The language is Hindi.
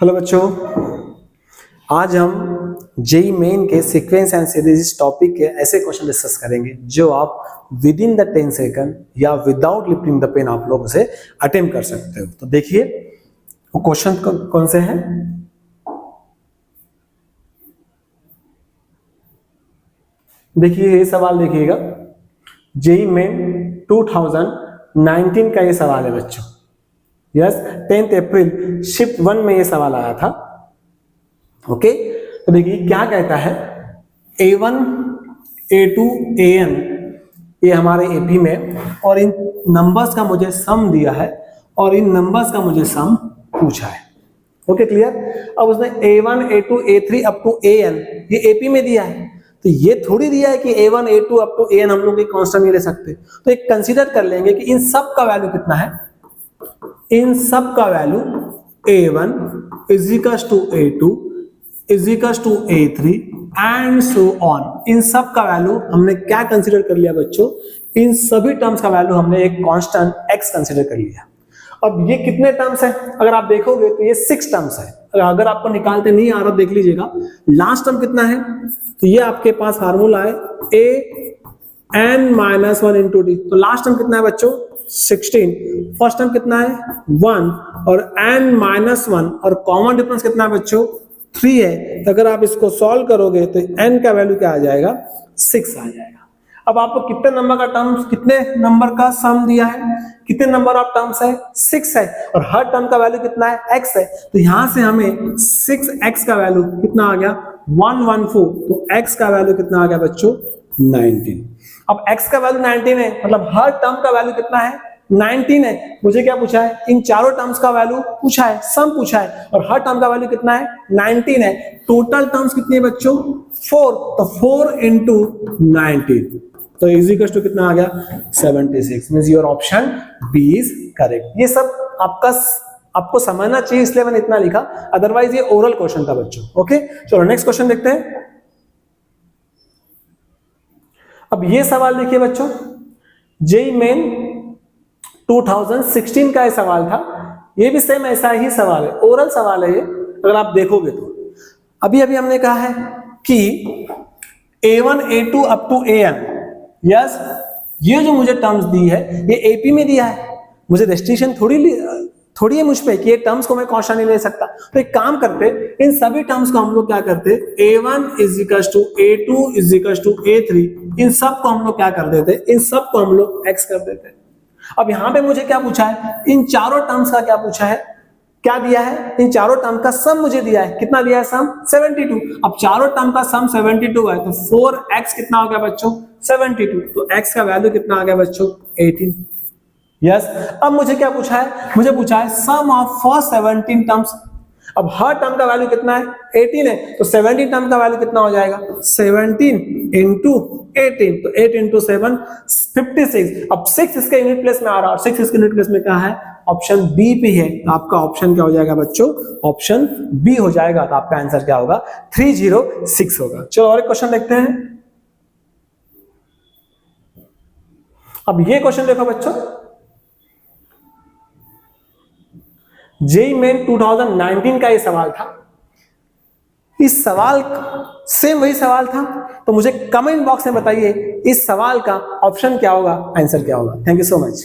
हेलो बच्चों, आज हम जेई मेन के सीक्वेंस एंड सीरीज टॉपिक के ऐसे क्वेश्चन डिस्कस करेंगे जो आप विद इन द 10 सेकंड या विदाउट लिफ्टिंग द पेन आप लोग उसे अटेम्प्ट कर सकते हो। तो देखिए वो क्वेश्चन कौन से हैं। देखिए ये सवाल देखिएगा, जेई मेन 2019 का ये सवाल है बच्चों। यस, 10 अप्रैल शिफ्ट 1 में ये सवाल आया था। ओके, तो देखिए क्या कहता है, A1 A2 AN ये हमारे एपी में, और इन नंबर्स का मुझे सम दिया है और इन नंबर्स का मुझे सम पूछा है। Okay clear. अब उसने A1 A2 A3 up to AN ये एपी में दिया है, तो ये थोड़ी दिया है कि A1 A2 up to AN हम लोग एक कांस्टेंट नहीं ले सकते। तो एक कंसीडर कर लेंगे कि इन सब का वैल्यू कितना है। इन सब का value A1 is equals to A2 is equals to A3 and so on. इन सब का वैल्यू हमने क्या कंसीडर कर लिया बच्चों, इन सभी टर्म्स का वैल्यू हमने एक कांस्टेंट x कंसीडर कर लिया। अब ये कितने टर्म्स है, अगर आप देखोगे तो ये 6 टर्म्स है। अगर आपको निकालते नहीं आ रहा देख लीजिएगा, लास्ट टर्म कितना है, तो ये आपके पास फार्मूला है an-1 इंटू डी। तो लास्ट टर्म कितना है बच्चों 16, फर्स्ट टर्म कितना है 1 और n-1 और कॉमन डिफरेंस कितना है बच्चों 3 है। तो अगर आप इसको सॉल्व करोगे तो n का वैल्यू क्या आ जाएगा 6 आ जाएगा। अब आपको कितने नंबर का टर्म्स, कितने नंबर का सम दिया है, कितने नंबर ऑफ टर्म्स है 6 है, और हर टर्म का वैल्यू कितना है x है। तो यहां से हमें 6x का वैल्यू कितना आ गया 114। तो x का वैल्यू कितना आ गया बच्चों 19। अब x का वैल्यू 19 है, मतलब हर टर्म का वैल्यू कितना है 19 है। मुझे क्या पूछा है, इन चारों टर्म्स का वैल्यू पूछा है, सम पूछा है, और हर टर्म का वैल्यू कितना है 19 है। टोटल टर्म्स कितनी है बच्चों 4, तो 4 इंटू 19 तो इज इक्वल टू कितना आ गया 76। Means your option B is correct. ये सब आपको समझना चाहिए, इसलिए मैंने इतना लिखा, अदरवाइज ये ओरल क्वेश्चन था बच्चों। ओके चलो नेक्स्ट क्वेश्चन देखते हैं। अब ये सवाल देखिए बच्चों, जेई मेन 2016 का ये सवाल था। ये भी सेम ऐसा ही सवाल है, ओरल सवाल है ये, अगर आप देखोगे तो। अभी हमने कहा है कि A1 A2 up to AN। Yes, ये जो मुझे टर्म्स दी है ये एपी में दिया है, मुझे रेस्ट्रिक्शन थोड़ी है मुझ पे कि ये टर्म्स को मैं कांस्टेंट नहीं ले सकता। तो एक काम करते, इन सभी टर्म्स को हम लोग क्या करते, A1 is equal to A2 is equal to A3, इन सब को हम लोग क्या कर देते, इन सब को हम लोग x कर देते। अब यहां पे मुझे क्या पूछा है, इन चारों टर्म्स का क्या पूछा है, क्या दिया है, इन चारों टर्म का सम मुझे दिया है। कितना दिया है सम 72। अब चारों टर्म का सम 72 है, तो 4x कितना हो गया बच्चों 72। तो x का वैल्यू कितना आ गया बच्चों 18। यस, अब मुझे क्या पूछा है, मुझे पूछा है सम ऑफ फर्स्ट 17 टर्म्स। अब हर टर्म का वैल्यू कितना है 18 है, तो 17 टर्म का वैल्यू कितना हो जाएगा 17 इंटू 18, तो 8 इंटू 7 56। अब 6 इसके यूनिट प्लेस में आ रहा है, और 6 इसके यूनिट प्लेस में कहा है ऑप्शन बी पे है। तो आपका ऑप्शन क्या हो जाएगा बच्चों, ऑप्शन बी हो जाएगा। तो आपका आंसर क्या होगा 306 होगा। चलो और एक क्वेश्चन देखते हैं। अब ये क्वेश्चन देखो बच्चों, जेई मेन 2019 का ये सवाल था। इस सवाल सेम वही सवाल था, तो मुझे कमेंट बॉक्स में बताइए इस सवाल का ऑप्शन क्या होगा, आंसर क्या होगा। Thank you so much.